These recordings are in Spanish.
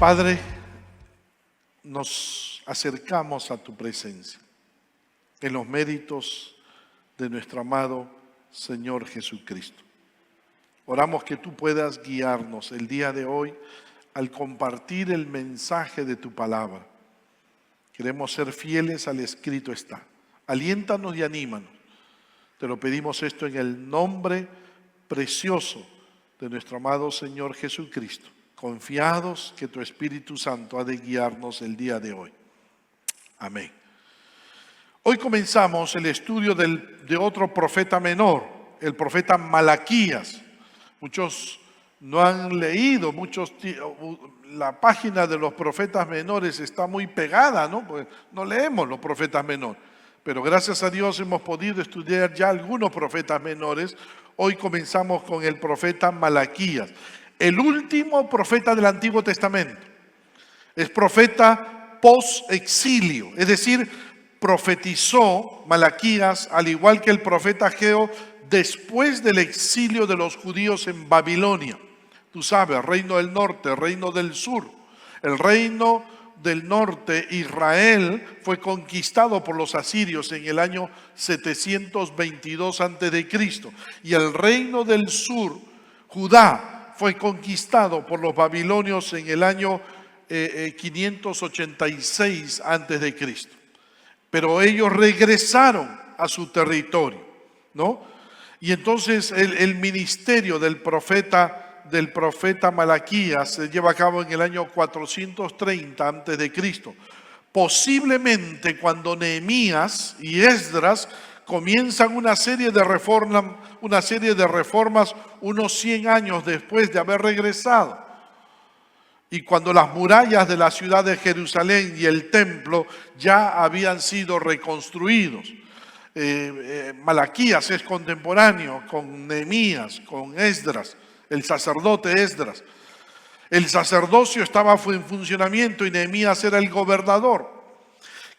Padre, nos acercamos a tu presencia en los méritos de nuestro amado Señor Jesucristo. Oramos que tú puedas guiarnos el día de hoy al compartir el mensaje de tu palabra. Queremos ser fieles al escrito está. Aliéntanos y anímanos. Te lo pedimos esto en el nombre precioso de nuestro amado Señor Jesucristo, confiados que tu Espíritu Santo ha de guiarnos el día de hoy. Amén. Hoy comenzamos el estudio de otro profeta menor, el profeta Malaquías. Muchos no han leído, la página de los profetas menores está muy pegada, ¿no? Pues no leemos los profetas menores. Pero gracias a Dios hemos podido estudiar ya algunos profetas menores. Hoy comenzamos con el profeta Malaquías, el último profeta del Antiguo Testamento. Es profeta post-exilio, es decir, profetizó Malaquías, al igual que el profeta Ageo, después del exilio de los judíos en Babilonia. Tú sabes, reino del norte, reino del sur. El reino del norte, Israel, fue conquistado por los asirios en el año 722 a.C. Y el reino del sur, Judá, fue conquistado por los babilonios en el año 586 a.C. Pero ellos regresaron a su territorio, ¿no? Y entonces el ministerio del profeta Malaquías se lleva a cabo en el año 430 a.C. Posiblemente cuando Nehemías y Esdras comienzan una serie de reformas unos 100 años después de haber regresado. Y cuando las murallas de la ciudad de Jerusalén y el templo ya habían sido reconstruidos. Malaquías es contemporáneo con Nehemías, con Esdras, el sacerdote Esdras. El sacerdocio estaba en funcionamiento y Nehemías era el gobernador.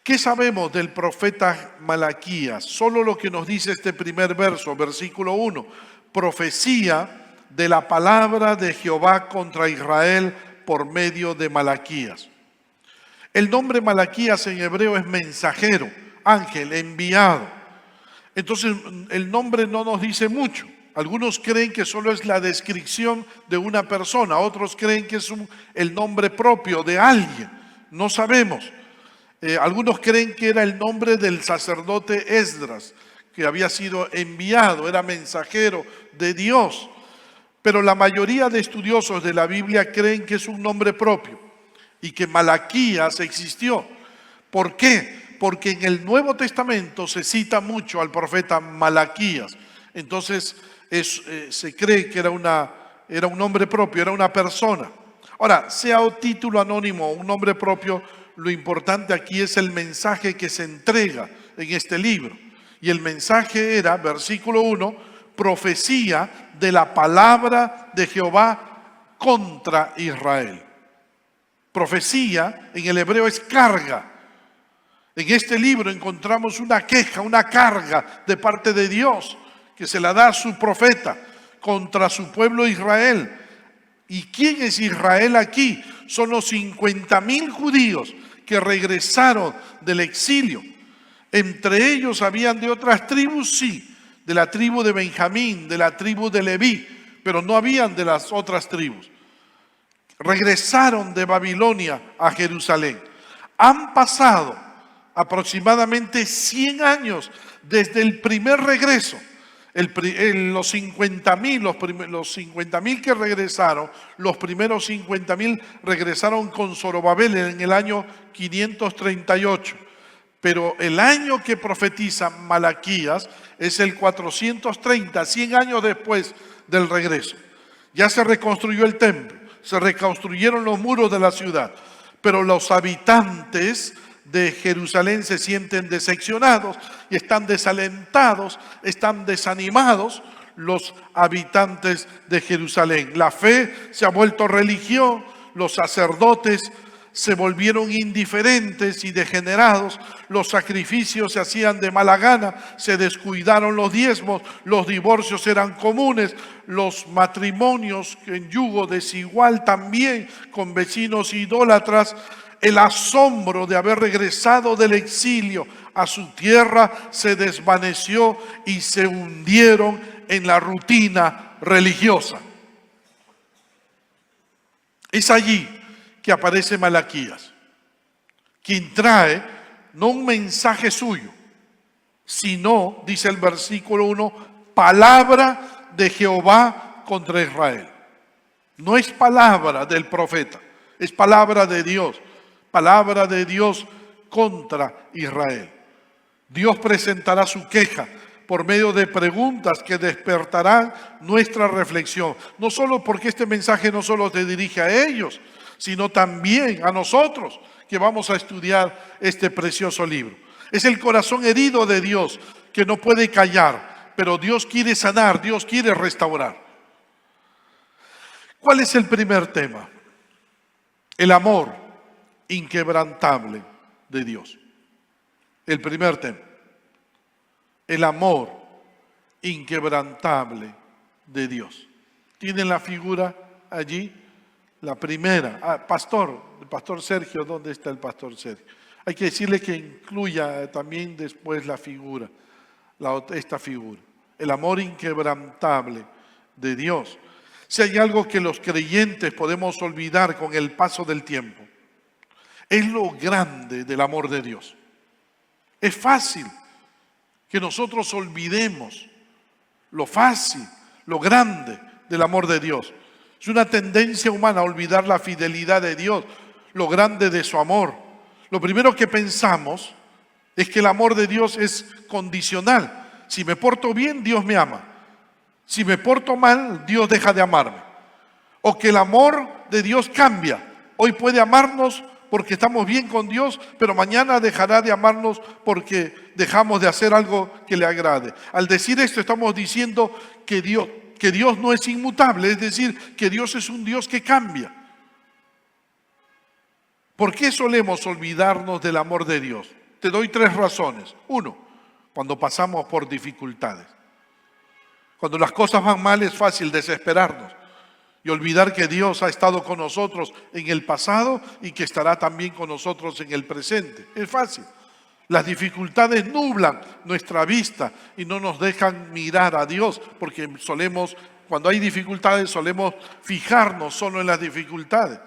¿Qué sabemos del profeta Malaquías? Solo lo que nos dice este primer verso, versículo 1. Profecía de la palabra de Jehová contra Israel por medio de Malaquías. El nombre Malaquías en hebreo es mensajero, ángel, enviado. Entonces el nombre no nos dice mucho. Algunos creen que solo es la descripción de una persona, otros creen que es el nombre propio de alguien. No sabemos. Algunos creen que era el nombre del sacerdote Esdras, que había sido enviado, era mensajero de Dios. Pero la mayoría de estudiosos de la Biblia creen que es un nombre propio y que Malaquías existió. ¿Por qué? Porque en el Nuevo Testamento se cita mucho al profeta Malaquías. Entonces se cree que era un nombre propio, era una persona. Ahora, sea un título anónimo o un nombre propio, lo importante aquí es el mensaje que se entrega en este libro. Y el mensaje era, versículo 1, profecía de la palabra de Jehová contra Israel. Profecía en el hebreo es carga. En este libro encontramos una queja, una carga de parte de Dios que se la da a su profeta contra su pueblo Israel. ¿Y quién es Israel aquí? Son los 50,000 judíos que regresaron del exilio. Entre ellos habían de otras tribus, sí, de la tribu de Benjamín, de la tribu de Leví, pero no habían de las otras tribus. Regresaron de Babilonia a Jerusalén. Han pasado aproximadamente 100 años desde el primer regreso. Los 50,000 que regresaron, los primeros 50,000 regresaron con Zorobabel en el año 538. Pero el año que profetiza Malaquías es el 430, 100 años después del regreso. Ya se reconstruyó el templo, se reconstruyeron los muros de la ciudad, pero los habitantes de Jerusalén se sienten decepcionados y están desalentados, están desanimados los habitantes de Jerusalén. La fe se ha vuelto religión, los sacerdotes se volvieron indiferentes y degenerados, los sacrificios se hacían de mala gana, se descuidaron los diezmos, los divorcios eran comunes, los matrimonios en yugo desigual también con vecinos idólatras. El asombro de haber regresado del exilio a su tierra se desvaneció y se hundieron en la rutina religiosa. Es allí que aparece Malaquías, quien trae no un mensaje suyo, sino, dice el versículo 1, palabra de Jehová contra Israel. No es palabra del profeta, es palabra de Dios contra Israel. Dios presentará su queja por medio de preguntas que despertarán nuestra reflexión. No solo porque este mensaje no solo te dirige a ellos, sino también a nosotros que vamos a estudiar este precioso libro. Es el corazón herido de Dios que no puede callar, pero Dios quiere sanar, Dios quiere restaurar. ¿Cuál es el primer tema? El amor inquebrantable de Dios. El primer tema. El amor inquebrantable de Dios. ¿Tienen la figura allí? La primera. El pastor Sergio, ¿dónde está el pastor Sergio? Hay que decirle que incluya también después la figura, esta figura. El amor inquebrantable de Dios. Si hay algo que los creyentes podemos olvidar con el paso del tiempo, es lo grande del amor de Dios. Es fácil que nosotros olvidemos lo fácil, lo grande del amor de Dios. Es una tendencia humana a olvidar la fidelidad de Dios, lo grande de su amor. Lo primero que pensamos es que el amor de Dios es condicional. Si me porto bien, Dios me ama. Si me porto mal, Dios deja de amarme. O que el amor de Dios cambia. Hoy puede amarnos porque estamos bien con Dios, pero mañana dejará de amarnos porque dejamos de hacer algo que le agrade. Al decir esto estamos diciendo que Dios no es inmutable, es decir, que Dios es un Dios que cambia. ¿Por qué solemos olvidarnos del amor de Dios? Te doy 3 razones. 1, cuando pasamos por dificultades. Cuando las cosas van mal es fácil desesperarnos y olvidar que Dios ha estado con nosotros en el pasado y que estará también con nosotros en el presente. Es fácil. Las dificultades nublan nuestra vista y no nos dejan mirar a Dios, porque cuando hay dificultades, solemos fijarnos solo en las dificultades.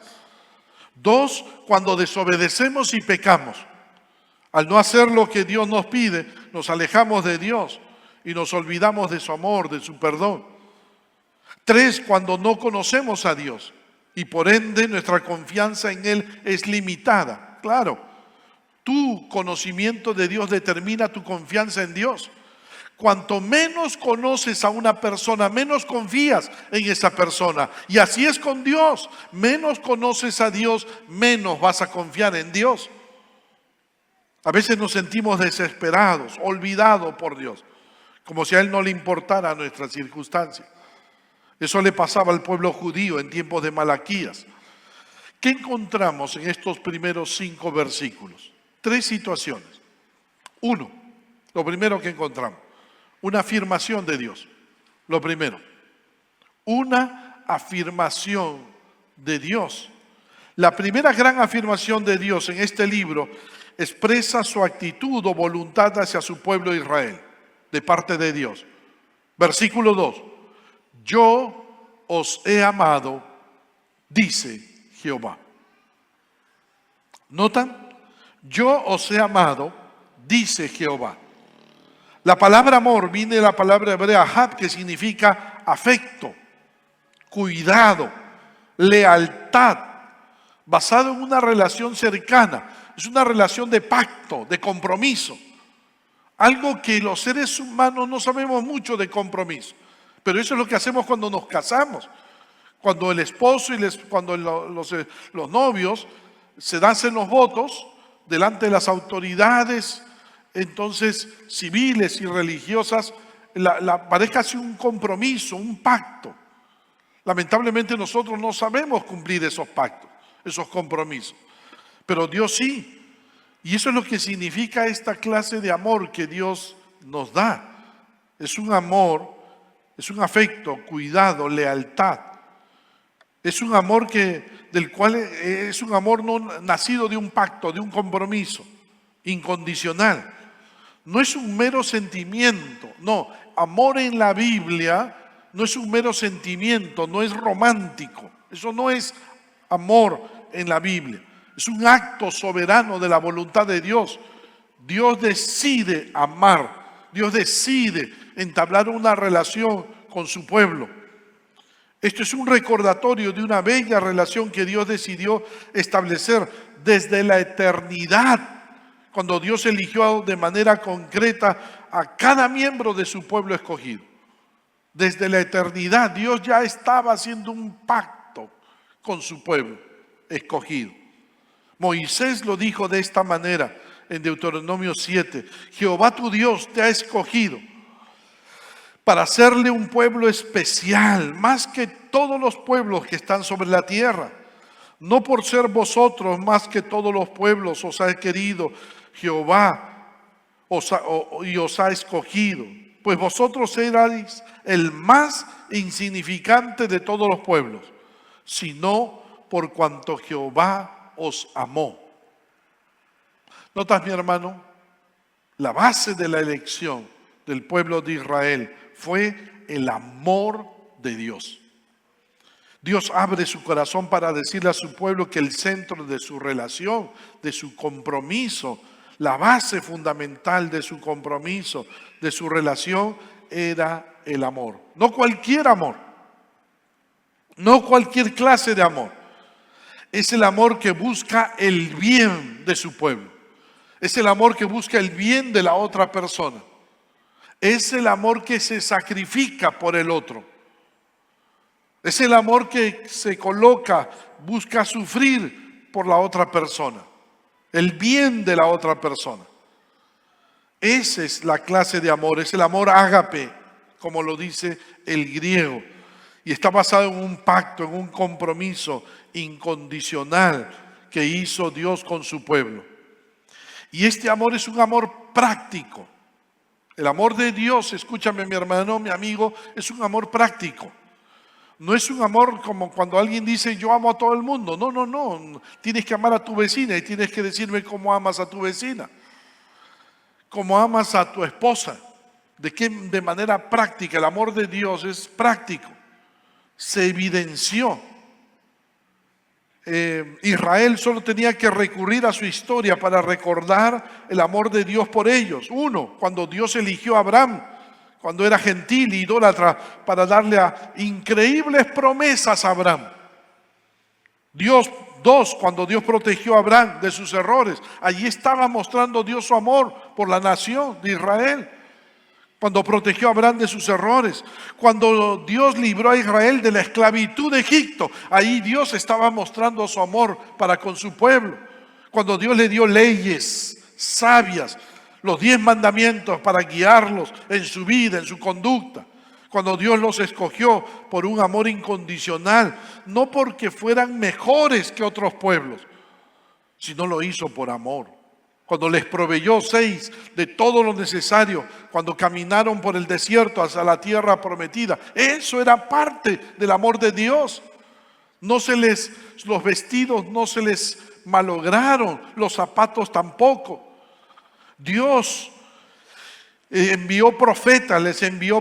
2, cuando desobedecemos y pecamos. Al no hacer lo que Dios nos pide, nos alejamos de Dios y nos olvidamos de su amor, de su perdón. 3, cuando no conocemos a Dios y por ende nuestra confianza en Él es limitada. Claro, tu conocimiento de Dios determina tu confianza en Dios. Cuanto menos conoces a una persona, menos confías en esa persona. Y así es con Dios. Menos conoces a Dios, menos vas a confiar en Dios. A veces nos sentimos desesperados, olvidados por Dios, como si a Él no le importara nuestras circunstancias. Eso le pasaba al pueblo judío en tiempos de Malaquías. ¿Qué encontramos en estos primeros 5 versículos? 3 situaciones. 1, lo primero que encontramos, una afirmación de Dios. Lo primero, una afirmación de Dios. La primera gran afirmación de Dios en este libro expresa su actitud o voluntad hacia su pueblo Israel, de parte de Dios. Versículo 2. Yo os he amado, dice Jehová. ¿Notan? Yo os he amado, dice Jehová. La palabra amor viene de la palabra hebrea ahab, que significa afecto, cuidado, lealtad, basado en una relación cercana. Es una relación de pacto, de compromiso. Algo que los seres humanos no sabemos mucho de compromiso. Pero eso es lo que hacemos cuando nos casamos. Cuando el esposo cuando los novios se hacen los votos delante de las autoridades, entonces civiles y religiosas, la pareja hace un compromiso, un pacto. Lamentablemente nosotros no sabemos cumplir esos pactos, esos compromisos. pero Dios sí. Y eso es lo que significa esta clase de amor que Dios nos da. Es un amor, es un afecto, cuidado, lealtad. Es un amor del cual es un amor no nacido de un pacto, de un compromiso incondicional. No es un mero sentimiento, no. Amor en la Biblia no es un mero sentimiento, no es romántico. Eso no es amor en la Biblia. Es un acto soberano de la voluntad de Dios. Dios decide amar. Dios decide entablar una relación con su pueblo. Esto es un recordatorio de una bella relación que Dios decidió establecer desde la eternidad, cuando Dios eligió de manera concreta a cada miembro de su pueblo escogido. Desde la eternidad Dios ya estaba haciendo un pacto con su pueblo escogido. Moisés lo dijo de esta manera en Deuteronomio 7. Jehová tu Dios te ha escogido para hacerle un pueblo especial, más que todos los pueblos que están sobre la tierra. No por ser vosotros más que todos los pueblos os ha querido Jehová y os ha escogido, pues vosotros erais el más insignificante de todos los pueblos, sino por cuanto Jehová os amó. ¿Notas, mi hermano? La base de la elección del pueblo de Israel fue el amor de Dios. Dios abre su corazón para decirle a su pueblo que el centro de su relación, de su compromiso, la base fundamental de su compromiso, de su relación, era el amor. No cualquier amor, no cualquier clase de amor. Es el amor que busca el bien de su pueblo. Es el amor que busca el bien de la otra persona. Es el amor que se sacrifica por el otro. Es el amor que se coloca, busca sufrir por la otra persona. El bien de la otra persona. Esa es la clase de amor, es el amor ágape, como lo dice el griego. Y está basado en un pacto, en un compromiso incondicional que hizo Dios con su pueblo. Y este amor es un amor práctico. El amor de Dios, escúchame mi hermano, mi amigo, es un amor práctico. No es un amor como cuando alguien dice yo amo a todo el mundo. No, no, no. Tienes que amar a tu vecina y tienes que decirme cómo amas a tu vecina. Cómo amas a tu esposa. De manera práctica. El amor de Dios es práctico. Se evidenció. Israel solo tenía que recurrir a su historia para recordar el amor de Dios por ellos. Uno, cuando Dios eligió a Abraham, cuando era gentil y idólatra, para darle increíbles promesas a Abraham. Dos, cuando Dios protegió a Abraham de sus errores. Allí estaba mostrando Dios su amor por la nación de Israel. Cuando protegió a Abraham de sus errores. Cuando Dios libró a Israel de la esclavitud de Egipto. Ahí Dios estaba mostrando su amor para con su pueblo. Cuando Dios le dio leyes sabias, los 10 mandamientos para guiarlos en su vida, en su conducta. Cuando Dios los escogió por un amor incondicional, no porque fueran mejores que otros pueblos, sino lo hizo por amor. Cuando les proveyó 6 de todo lo necesario, cuando caminaron por el desierto hacia la tierra prometida, eso era parte del amor de Dios. Los vestidos no se les malograron, los zapatos tampoco. Dios les envió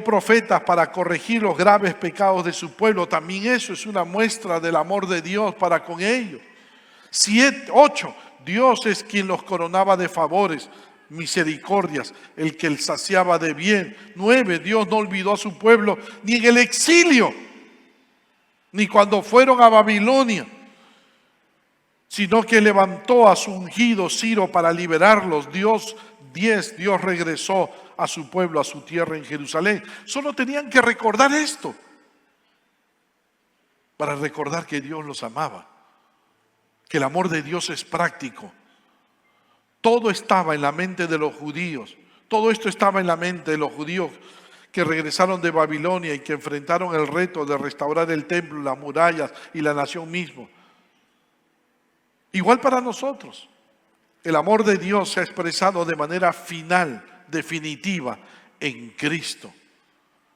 profetas para corregir los graves pecados de su pueblo. También eso es una muestra del amor de Dios para con ellos. 8, Dios es quien los coronaba de favores, misericordias, el que les saciaba de bien. 9, Dios no olvidó a su pueblo ni en el exilio, ni cuando fueron a Babilonia, sino que levantó a su ungido Ciro para liberarlos. 10, Dios regresó a su pueblo, a su tierra en Jerusalén. Solo tenían que recordar esto para recordar que Dios los amaba, que el amor de Dios es práctico. Todo estaba en la mente de los judíos. Todo esto estaba en la mente de los judíos que regresaron de Babilonia y que enfrentaron el reto de restaurar el templo, las murallas y la nación misma. Igual para nosotros. El amor de Dios se ha expresado de manera final, definitiva, en Cristo.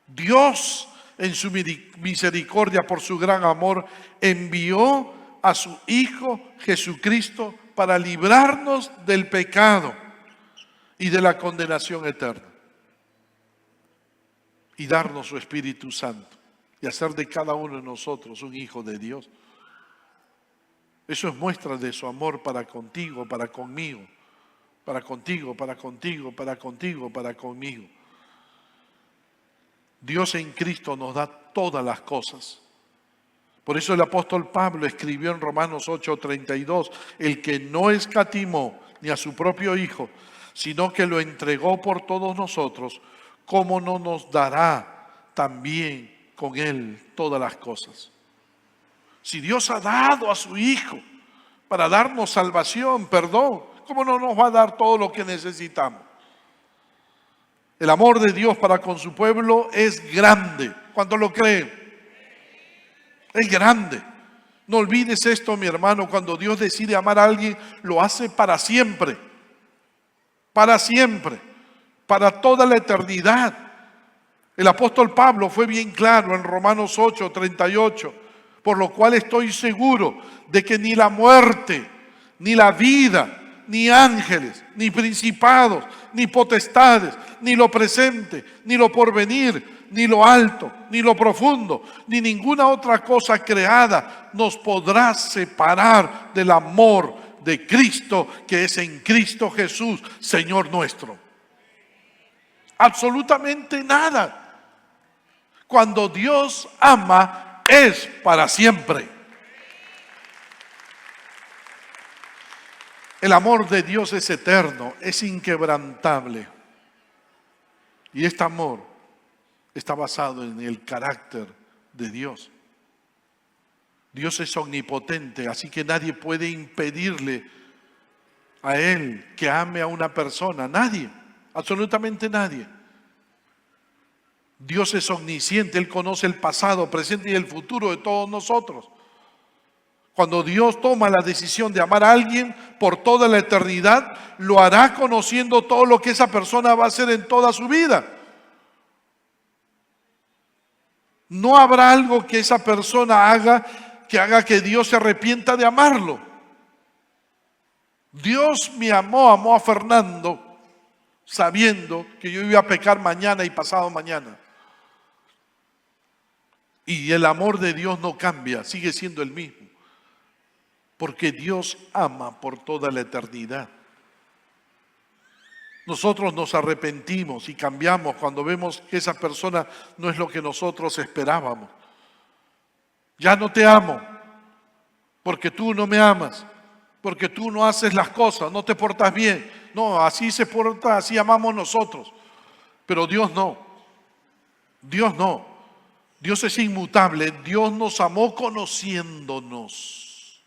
Dios, en su misericordia, por su gran amor, envió a su Hijo Jesucristo para librarnos del pecado y de la condenación eterna, y darnos su Espíritu Santo y hacer de cada uno de nosotros un hijo de Dios. Eso es muestra de su amor para contigo, para conmigo, para contigo, para contigo, para contigo, para conmigo. Dios en Cristo nos da todas las cosas. Por eso el apóstol Pablo escribió en Romanos 8:32, el que no escatimó ni a su propio Hijo, sino que lo entregó por todos nosotros, ¿cómo no nos dará también con Él todas las cosas? Si Dios ha dado a su Hijo para darnos salvación, perdón, ¿cómo no nos va a dar todo lo que necesitamos? El amor de Dios para con su pueblo es grande. ¿Cuántos lo creen? Es grande. No olvides esto, mi hermano, cuando Dios decide amar a alguien, lo hace para siempre. Para siempre. Para toda la eternidad. El apóstol Pablo fue bien claro en Romanos 8:38, por lo cual estoy seguro de que ni la muerte, ni la vida, ni ángeles, ni principados, ni potestades, ni lo presente, ni lo porvenir, ni lo alto, ni lo profundo, ni ninguna otra cosa creada nos podrá separar del amor de Cristo que es en Cristo Jesús, Señor nuestro. Absolutamente nada. Cuando Dios ama, es para siempre. El amor de Dios es eterno, es inquebrantable. Y este amor está basado en el carácter de Dios. Dios es omnipotente, así que nadie puede impedirle a Él que ame a una persona. Nadie, absolutamente nadie. Dios es omnisciente, Él conoce el pasado, presente y el futuro de todos nosotros. Cuando Dios toma la decisión de amar a alguien por toda la eternidad, lo hará conociendo todo lo que esa persona va a hacer en toda su vida. No habrá algo que esa persona haga que Dios se arrepienta de amarlo. Dios me amó a Fernando sabiendo que yo iba a pecar mañana y pasado mañana. Y el amor de Dios no cambia, sigue siendo el mismo. Porque Dios ama por toda la eternidad. Nosotros nos arrepentimos y cambiamos cuando vemos que esa persona no es lo que nosotros esperábamos. Ya no te amo, porque tú no me amas, porque tú no haces las cosas, no te portas bien. No, así se porta, así amamos nosotros. Pero Dios no. Dios no. Dios es inmutable. Dios nos amó conociéndonos,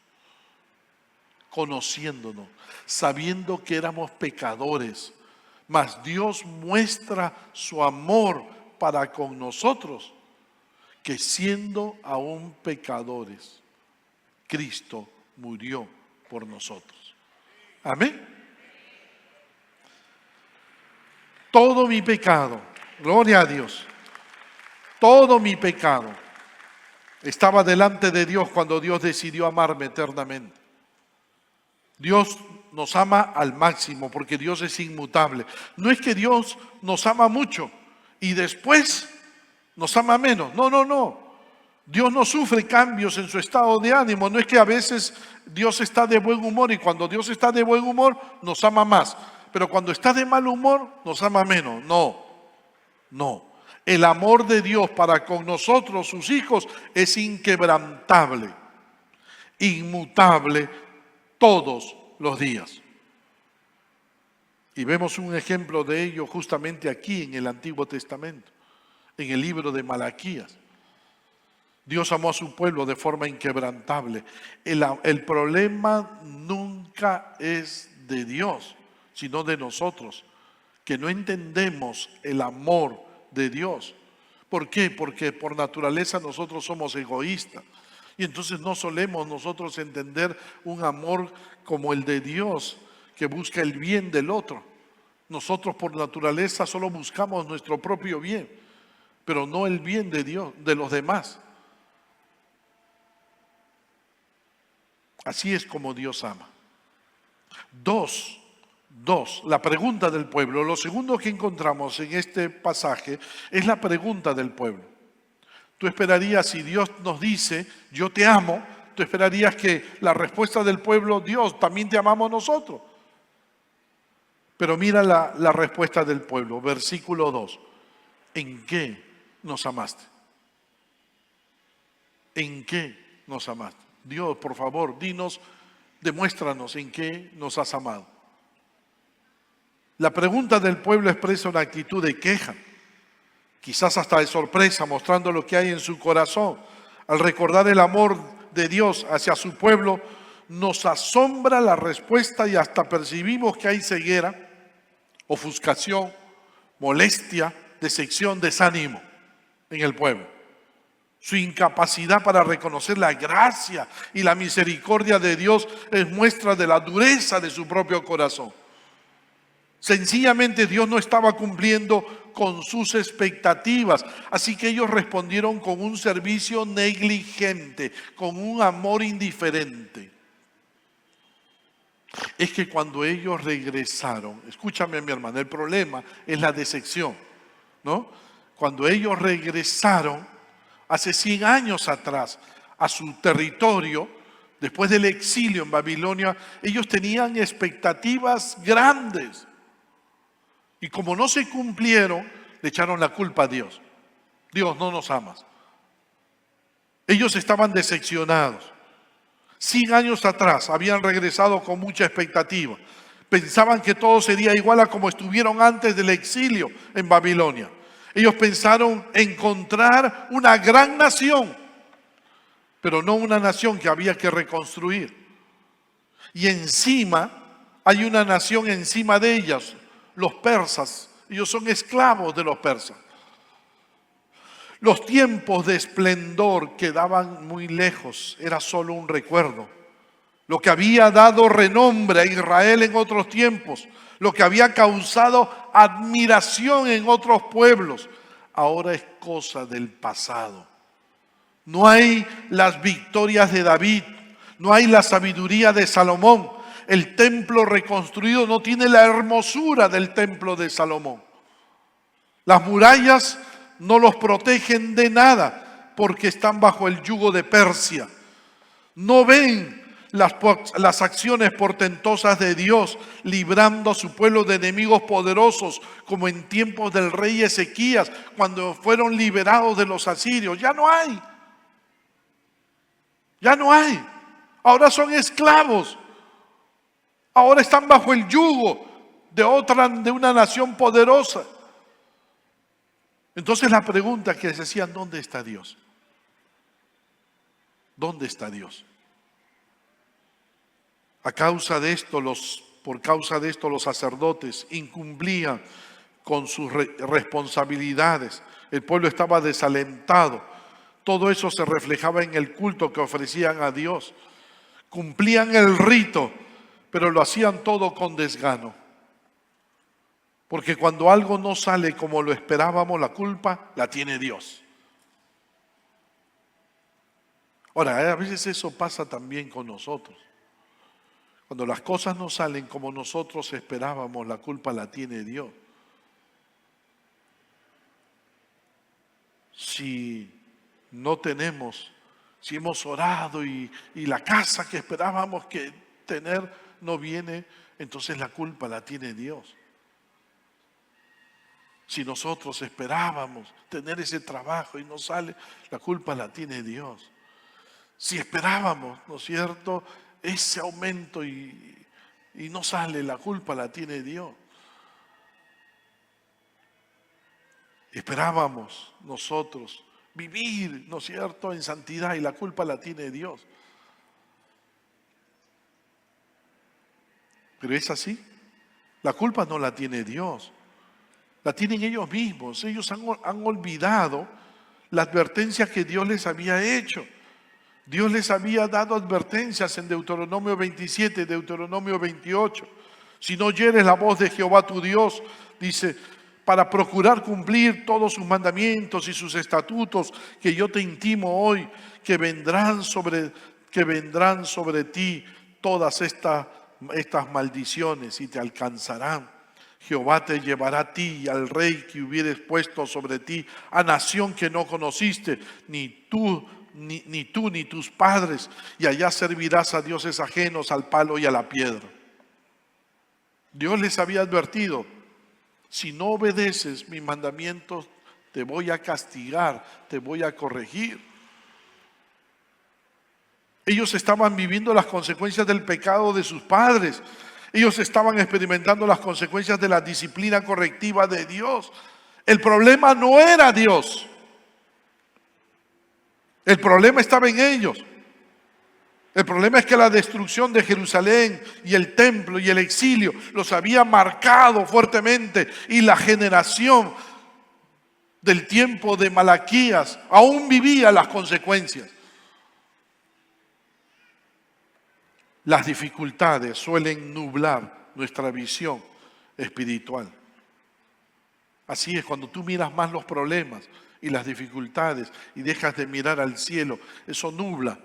sabiendo que éramos pecadores. Mas Dios muestra su amor para con nosotros, que siendo aún pecadores, Cristo murió por nosotros. Amén. Todo mi pecado, gloria a Dios, todo mi pecado estaba delante de Dios cuando Dios decidió amarme eternamente. Dios nos ama al máximo porque Dios es inmutable. No es que Dios nos ama mucho y después nos ama menos. No. Dios no sufre cambios en su estado de ánimo. No es que a veces Dios está de buen humor y cuando Dios está de buen humor nos ama más. Pero cuando está de mal humor nos ama menos. No. El amor de Dios para con nosotros, sus hijos, es inquebrantable, inmutable todos los días. Y vemos un ejemplo de ello justamente aquí en el Antiguo Testamento, en el libro de Malaquías. Dios amó a su pueblo de forma inquebrantable. El problema nunca es de Dios, sino de nosotros, que no entendemos el amor de Dios. ¿Por qué? Porque por naturaleza nosotros somos egoístas. Y entonces no solemos nosotros entender un amor como el de Dios, que busca el bien del otro. Nosotros por naturaleza solo buscamos nuestro propio bien, pero no el bien de Dios, de los demás. Así es como Dios ama. Dos, la pregunta del pueblo. Lo segundo que encontramos en este pasaje es la pregunta del pueblo. Tú esperarías, si Dios nos dice, yo te amo, tú esperarías que la respuesta del pueblo, Dios, también te amamos nosotros. Pero mira la respuesta del pueblo, versículo 2. ¿En qué nos amaste? ¿En qué nos amaste? Dios, por favor, dinos, demuéstranos en qué nos has amado. La pregunta del pueblo expresa una actitud de queja, quizás hasta de sorpresa, mostrando lo que hay en su corazón. Al recordar el amor de Dios hacia su pueblo, nos asombra la respuesta y hasta percibimos que hay ceguera, ofuscación, molestia, decepción, desánimo en el pueblo. Su incapacidad para reconocer la gracia y la misericordia de Dios es muestra de la dureza de su propio corazón. Sencillamente Dios no estaba cumpliendo con sus expectativas, así que ellos respondieron con un servicio negligente, con un amor indiferente. Es que cuando ellos regresaron, escúchame mi hermano, el problema es la decepción, ¿no? Cuando ellos regresaron hace 100 años atrás a su territorio, después del exilio en Babilonia, ellos tenían expectativas grandes. Y como no se cumplieron, le echaron la culpa a Dios. Dios, no nos amas. Ellos estaban decepcionados. 100 años atrás habían regresado con mucha expectativa. Pensaban que todo sería igual a como estuvieron antes del exilio en Babilonia. Ellos pensaron encontrar una gran nación, pero no una nación que había que reconstruir. Y encima, hay una nación encima de ellas, los persas. Ellos son esclavos de los persas. Los tiempos de esplendor quedaban muy lejos, era solo un recuerdo. Lo que había dado renombre a Israel en otros tiempos, lo que había causado admiración en otros pueblos, ahora es cosa del pasado. No hay las victorias de David, no hay la sabiduría de Salomón. El templo reconstruido no tiene la hermosura del templo de Salomón. Las murallas no los protegen de nada porque están bajo el yugo de Persia. No ven las acciones portentosas de Dios librando a su pueblo de enemigos poderosos, como en tiempos del rey Ezequías, cuando fueron liberados de los asirios. Ya no hay. Ya no hay. Ahora son esclavos. Ahora están bajo el yugo de una nación poderosa. Entonces la pregunta que se hacían, ¿dónde está Dios? ¿Dónde está Dios? Por causa de esto los sacerdotes incumplían con sus responsabilidades. El pueblo estaba desalentado. Todo eso se reflejaba en el culto que ofrecían a Dios. Cumplían el rito, pero lo hacían todo con desgano. Porque cuando algo no sale como lo esperábamos, la culpa la tiene Dios. Ahora, a veces eso pasa también con nosotros. Cuando las cosas no salen como nosotros esperábamos, la culpa la tiene Dios. Si no tenemos, si hemos orado y la casa que esperábamos tener no viene, entonces la culpa la tiene Dios. Si nosotros esperábamos tener ese trabajo y no sale, la culpa la tiene Dios. Si esperábamos, ¿no es cierto?, ese aumento y no sale, la culpa la tiene Dios. Esperábamos nosotros vivir, ¿no es cierto?, en santidad y la culpa la tiene Dios. Pero es así. La culpa no la tiene Dios. La tienen ellos mismos. Ellos han olvidado la advertencia que Dios les había hecho. Dios les había dado advertencias en Deuteronomio 27, Deuteronomio 28. Si no oyeres la voz de Jehová tu Dios, dice, para procurar cumplir todos sus mandamientos y sus estatutos que yo te intimo hoy, que vendrán sobre ti todas estas maldiciones y te alcanzarán. Jehová te llevará a ti y al rey que hubieres puesto sobre ti, a nación que no conociste, ni tú ni tus padres, y allá servirás a dioses ajenos, al palo y a la piedra. Dios les había advertido: si no obedeces mis mandamientos, te voy a castigar, te voy a corregir. Ellos estaban viviendo las consecuencias del pecado de sus padres. Ellos estaban experimentando las consecuencias de la disciplina correctiva de Dios. El problema no era Dios. El problema estaba en ellos. El problema es que la destrucción de Jerusalén y el templo y el exilio los había marcado fuertemente, y la generación del tiempo de Malaquías aún vivía las consecuencias. Las dificultades suelen nublar nuestra visión espiritual. Así es, cuando tú miras más los problemas y las dificultades y dejas de mirar al cielo, eso nubla.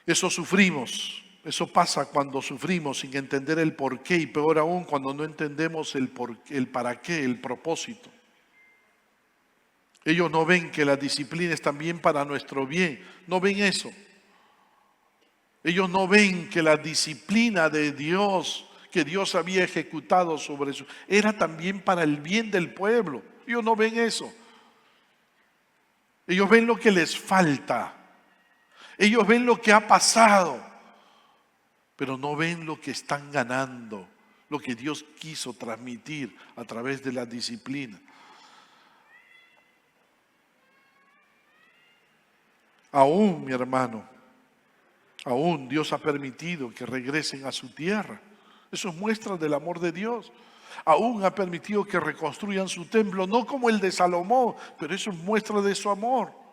Eso sufrimos, eso pasa cuando sufrimos sin entender el porqué, y peor aún cuando no entendemos el para qué, el propósito. Ellos no ven que la disciplina es también para nuestro bien, no ven eso. Ellos no ven que la disciplina de Dios, que Dios había ejecutado sobre eso, era también para el bien del pueblo. Ellos no ven eso. Ellos ven lo que les falta. Ellos ven lo que ha pasado, pero no ven lo que están ganando, lo que Dios quiso transmitir a través de la disciplina. Aún, mi hermano, aún Dios ha permitido que regresen a su tierra. Eso es muestra del amor de Dios. Aún ha permitido que reconstruyan su templo, no como el de Salomón, pero eso es muestra de su amor.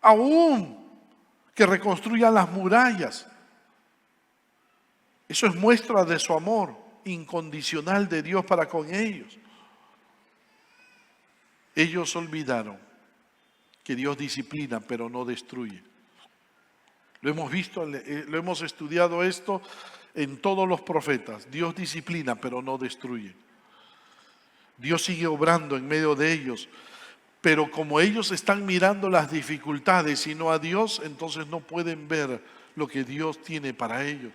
Aún que reconstruyan las murallas, eso es muestra de su amor incondicional de Dios para con ellos. Ellos olvidaron que Dios disciplina pero no destruye. Lo hemos visto, lo hemos estudiado esto en todos los profetas. Dios disciplina pero no destruye. Dios sigue obrando en medio de ellos. Pero como ellos están mirando las dificultades y no a Dios, entonces no pueden ver lo que Dios tiene para ellos.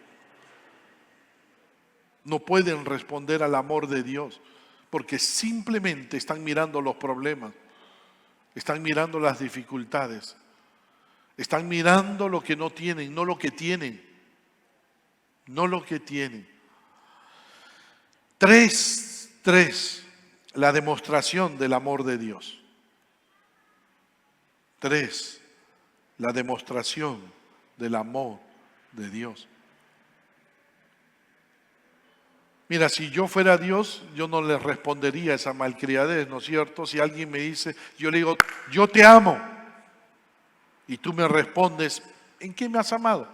No pueden responder al amor de Dios, porque simplemente están mirando los problemas, están mirando las dificultades, están mirando lo que no tienen, no lo que tienen, no lo que tienen. Tres, la demostración del amor de Dios. 3, la demostración del amor de Dios. Mira, si yo fuera Dios, yo no le respondería esa malcriadez, ¿no es cierto? Si alguien me dice, yo le digo, yo te amo, y tú me respondes, ¿en qué me has amado?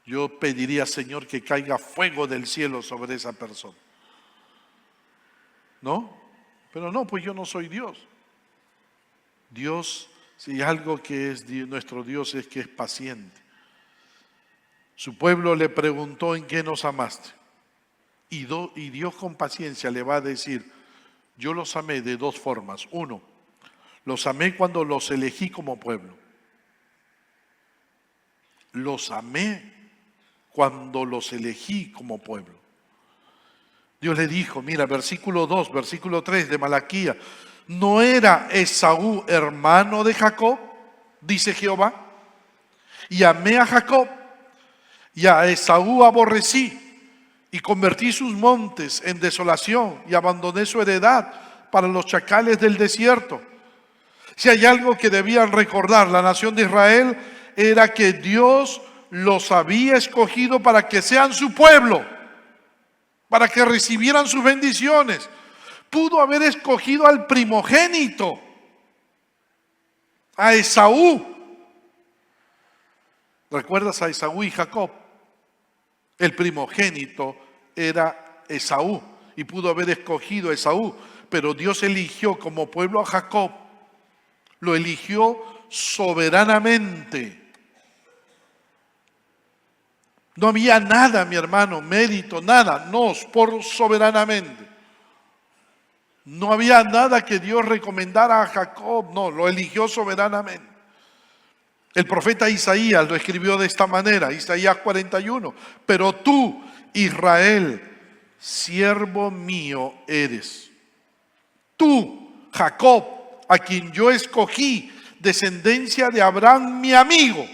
Yo pediría, Señor, que caiga fuego del cielo sobre esa persona. ¿No? Pero no, pues yo no soy Dios. Dios, si algo que es nuestro Dios, es que es paciente. Su pueblo le preguntó, ¿en qué nos amaste? Y Dios con paciencia le va a decir, yo los amé de dos formas. Uno, los amé cuando los elegí como pueblo. Los amé cuando los elegí como pueblo. Dios le dijo, mira, versículo 2, versículo 3 de Malaquías, ¿no era Esaú hermano de Jacob? Dice Jehová. Y amé a Jacob, y a Esaú aborrecí, y convertí sus montes en desolación, y abandoné su heredad para los chacales del desierto. Si hay algo que debían recordar la nación de Israel, era que Dios los había escogido para que sean su pueblo, para que recibieran sus bendiciones. Pudo haber escogido al primogénito, a Esaú. ¿Recuerdas a Esaú y Jacob? El primogénito era Esaú y pudo haber escogido a Esaú, pero Dios eligió como pueblo a Jacob. Lo eligió soberanamente. No había nada, mi hermano, mérito, nada, no, por soberanamente. No había nada que Dios recomendara a Jacob, no, lo eligió soberanamente. El profeta Isaías lo escribió de esta manera, Isaías 41, pero tú, Israel, siervo mío eres. Tú, Jacob, a quien yo escogí, descendencia de Abraham, mi amigo.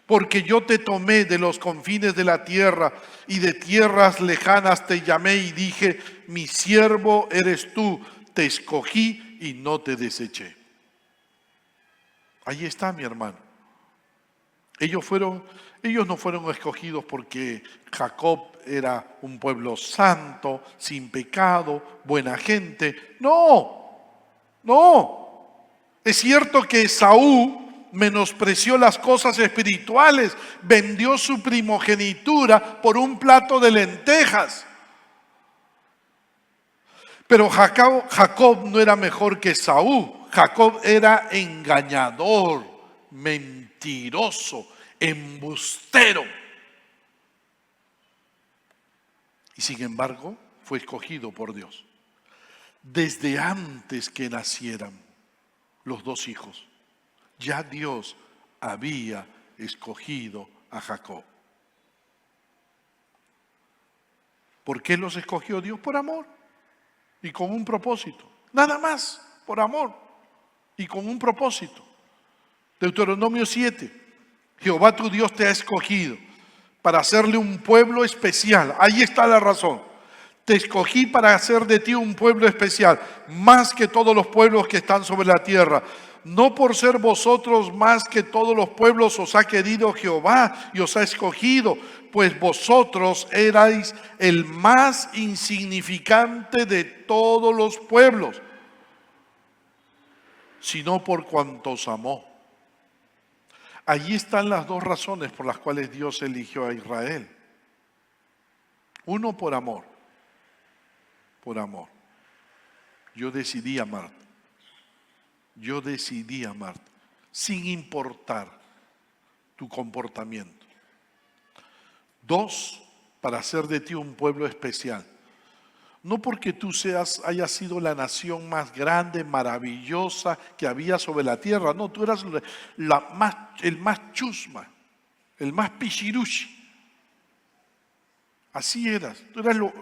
Porque yo te tomé de los confines de la tierra y de tierras lejanas te llamé y dije, mi siervo eres tú, te escogí y no te deseché. Ahí está, mi hermano. Ellos no fueron escogidos porque Jacob era un pueblo santo, sin pecado, buena gente. No, no. Es cierto que Esaú menospreció las cosas espirituales, vendió su primogenitura por un plato de lentejas. Pero Jacob no era mejor que Esaú. Jacob era engañador, mentiroso, embustero. Y sin embargo, fue escogido por Dios. Desde antes que nacieran los dos hijos, ya Dios había escogido a Jacob. ¿Por qué los escogió Dios? Por amor y con un propósito. Nada más, por amor y con un propósito. Deuteronomio 7. Jehová tu Dios te ha escogido para hacerle un pueblo especial. Ahí está la razón. Te escogí para hacer de ti un pueblo especial, más que todos los pueblos que están sobre la tierra. No por ser vosotros más que todos los pueblos os ha querido Jehová y os ha escogido, pues vosotros erais el más insignificante de todos los pueblos, sino por cuanto os amó. Allí están las dos razones por las cuales Dios eligió a Israel. Uno, por amor. Por amor. Yo decidí amarte. Yo decidí amarte, sin importar tu comportamiento. Dos, para hacer de ti un pueblo especial. No porque tú hayas sido la nación más grande, maravillosa que había sobre la tierra. No, tú eras el más chusma, el más pichiruchi. Así eras, tú eras lo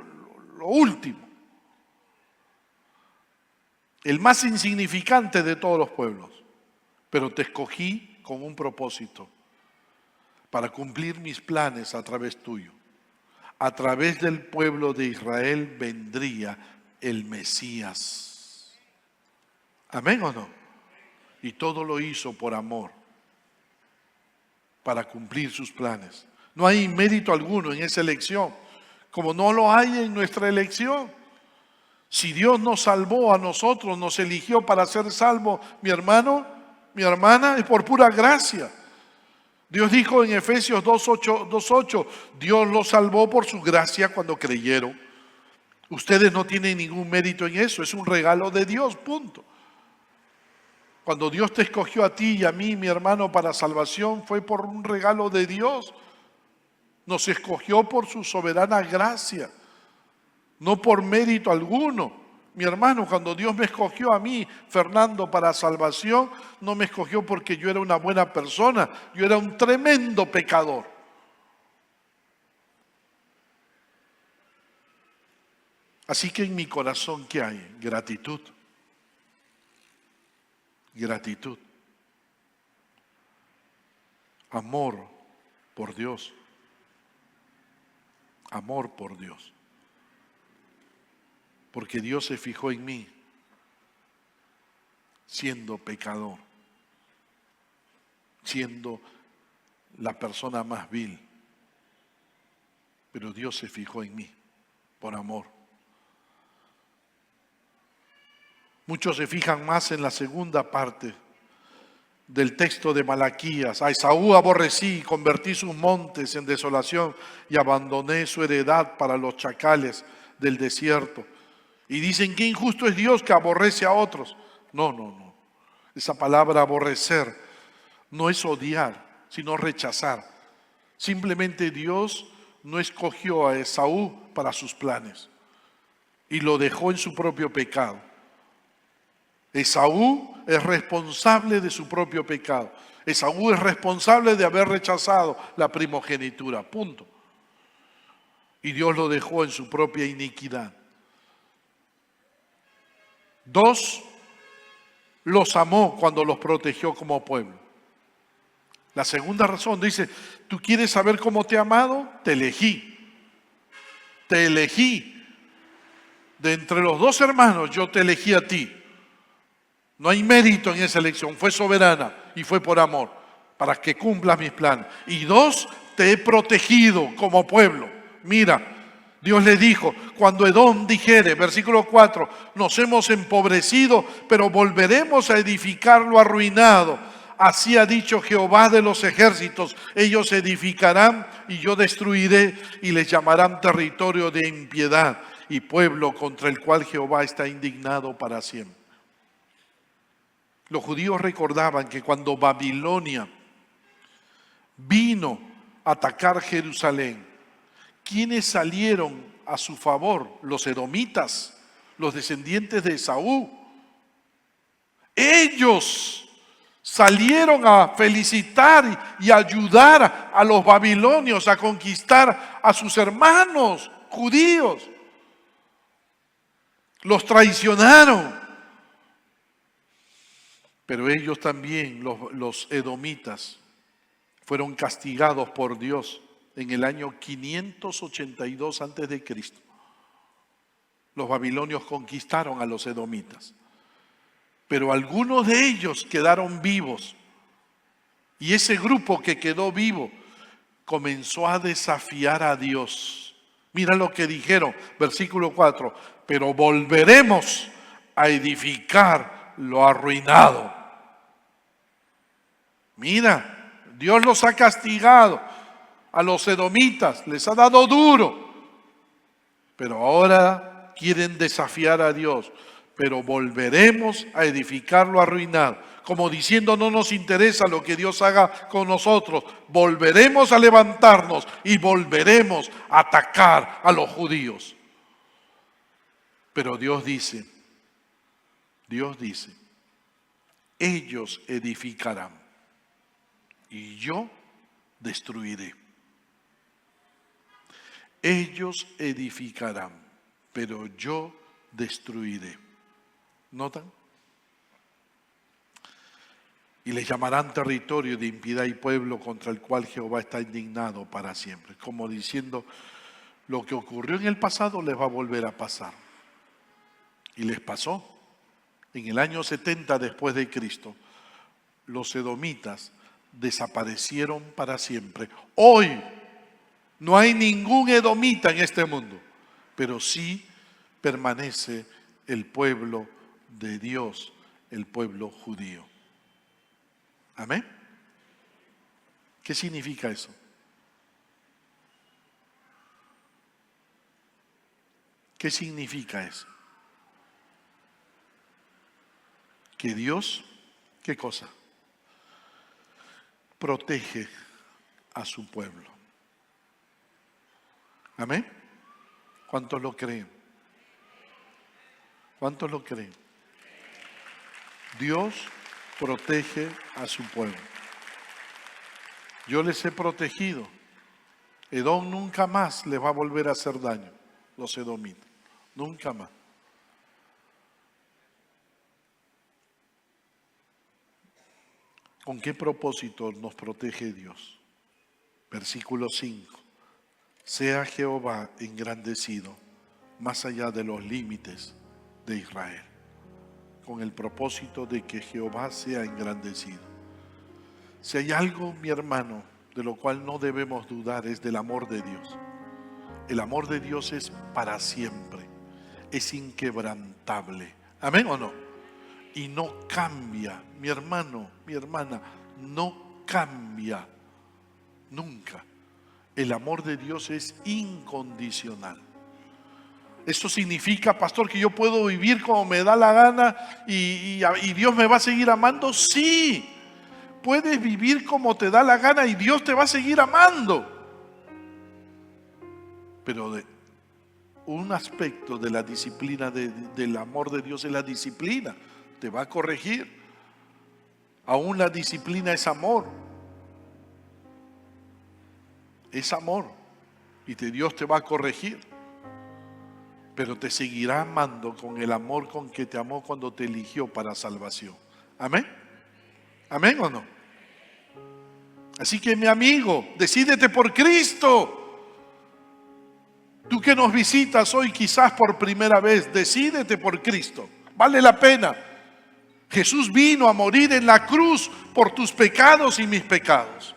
último. El más insignificante de todos los pueblos. Pero te escogí con un propósito, para cumplir mis planes a través tuyo. A través del pueblo de Israel vendría el Mesías. ¿Amén o no? Y todo lo hizo por amor, para cumplir sus planes. No hay mérito alguno en esa elección, como no lo hay en nuestra elección. Si Dios nos salvó a nosotros, nos eligió para ser salvos, mi hermano, mi hermana, es por pura gracia. Dios dijo en Efesios 2:8, Dios los salvó por su gracia cuando creyeron. Ustedes no tienen ningún mérito en eso, es un regalo de Dios, punto. Cuando Dios te escogió a ti y a mí, mi hermano, para salvación, fue por un regalo de Dios. Nos escogió por su soberana gracia, no por mérito alguno. Mi hermano, cuando Dios me escogió a mí, Fernando, para salvación, no me escogió porque yo era una buena persona, yo era un tremendo pecador. Así que en mi corazón, ¿qué hay? Gratitud. Gratitud. Amor por Dios. Amor por Dios. Porque Dios se fijó en mí, siendo pecador, siendo la persona más vil. Pero Dios se fijó en mí, por amor. Muchos se fijan más en la segunda parte, del texto de Malaquías. A Esaú aborrecí, convertí sus montes en desolación y abandoné su heredad para los chacales del desierto. Y dicen que injusto es Dios que aborrece a otros. No, no, no. Esa palabra aborrecer no es odiar, sino rechazar. Simplemente Dios no escogió a Esaú para sus planes y lo dejó en su propio pecado. Esaú es responsable de su propio pecado. Esaú es responsable de haber rechazado la primogenitura, punto. Y Dios lo dejó en su propia iniquidad. 2, los amó cuando los protegió como pueblo. La segunda razón, dice, ¿tú quieres saber cómo te he amado? Te elegí. Te elegí. De entre los 2 hermanos, yo te elegí a ti. No hay mérito en esa elección, fue soberana y fue por amor, para que cumplas mis planes. Y 2, te he protegido como pueblo. Mira, Dios le dijo, cuando Edom dijere, versículo 4, nos hemos empobrecido, pero volveremos a edificar lo arruinado. Así ha dicho Jehová de los ejércitos, ellos edificarán y yo destruiré y les llamarán territorio de impiedad y pueblo contra el cual Jehová está indignado para siempre. Los judíos recordaban que cuando Babilonia vino a atacar Jerusalén, ¿quiénes salieron a su favor? Los edomitas, los descendientes de Esaú. Ellos salieron a felicitar y ayudar a los babilonios a conquistar a sus hermanos judíos. Los traicionaron. Pero ellos también, los edomitas, fueron castigados por Dios en el año 582 a.C. Los babilonios conquistaron a los edomitas. Pero algunos de ellos quedaron vivos. Y ese grupo que quedó vivo comenzó a desafiar a Dios. Mira lo que dijeron, versículo 4. Pero volveremos a edificar lo arruinado. Mira, Dios los ha castigado a los edomitas, les ha dado duro. Pero ahora quieren desafiar a Dios. Pero volveremos a edificar lo arruinado. Como diciendo, no nos interesa lo que Dios haga con nosotros. Volveremos a levantarnos y volveremos a atacar a los judíos. Pero Dios dice, ellos edificarán y yo destruiré. Ellos edificarán, pero yo destruiré. ¿Notan? Y les llamarán territorio de impiedad y pueblo contra el cual Jehová está indignado para siempre. Como diciendo, lo que ocurrió en el pasado les va a volver a pasar. Y les pasó. En el año 70 después de Cristo, los edomitas desaparecieron para siempre. Hoy no hay ningún edomita en este mundo, pero sí permanece el pueblo de Dios, el pueblo judío. ¿Amén? ¿Qué significa eso? ¿Qué significa eso? Que Dios, ¿qué cosa? Protege a su pueblo. ¿Amén? ¿Cuántos lo creen? ¿Cuántos lo creen? Dios protege a su pueblo. Yo les he protegido. Edom nunca más les va a volver a hacer daño, los edomitas. Nunca más. ¿Con qué propósito nos protege Dios? Versículo 5. Sea Jehová engrandecido más allá de los límites de Israel. Con el propósito de que Jehová sea engrandecido. Si hay algo, mi hermano, de lo cual no debemos dudar, es del amor de Dios. El amor de Dios es para siempre. Es inquebrantable. ¿Amén o no? y no cambia. Mi hermano, mi hermana, no cambia nunca. El amor de Dios es incondicional. Eso significa, pastor, que yo puedo vivir como me da la gana y Dios me va a seguir amando. Sí, puedes vivir como te da la gana y Dios te va a seguir amando. Pero un aspecto de la disciplina del amor de Dios es la disciplina. Te va a corregir. Aún la disciplina es amor. Es amor. Y Dios te va a corregir. Pero te seguirá amando con el amor con que te amó cuando te eligió para salvación. ¿Amén? ¿Amén o no? Así que, mi amigo, decídete por Cristo. Tú que nos visitas hoy quizás por primera vez, decídete por Cristo. Vale la pena. Jesús vino a morir en la cruz por tus pecados y mis pecados.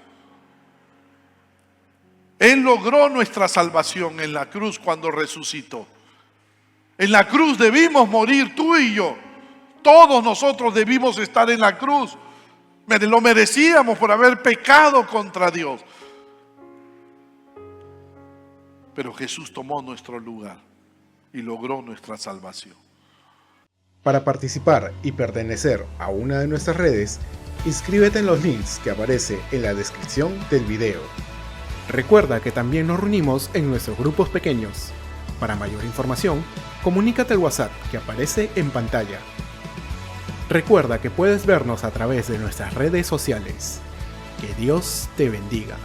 Él logró nuestra salvación en la cruz cuando resucitó. En la cruz debimos morir tú y yo. Todos nosotros debimos estar en la cruz. Lo merecíamos por haber pecado contra Dios. Pero Jesús tomó nuestro lugar y logró nuestra salvación. Para participar y pertenecer a una de nuestras redes, inscríbete en los links que aparece en la descripción del video. Recuerda que también nos reunimos en nuestros grupos pequeños. Para mayor información, comunícate al WhatsApp que aparece en pantalla. Recuerda que puedes vernos a través de nuestras redes sociales. Que Dios te bendiga.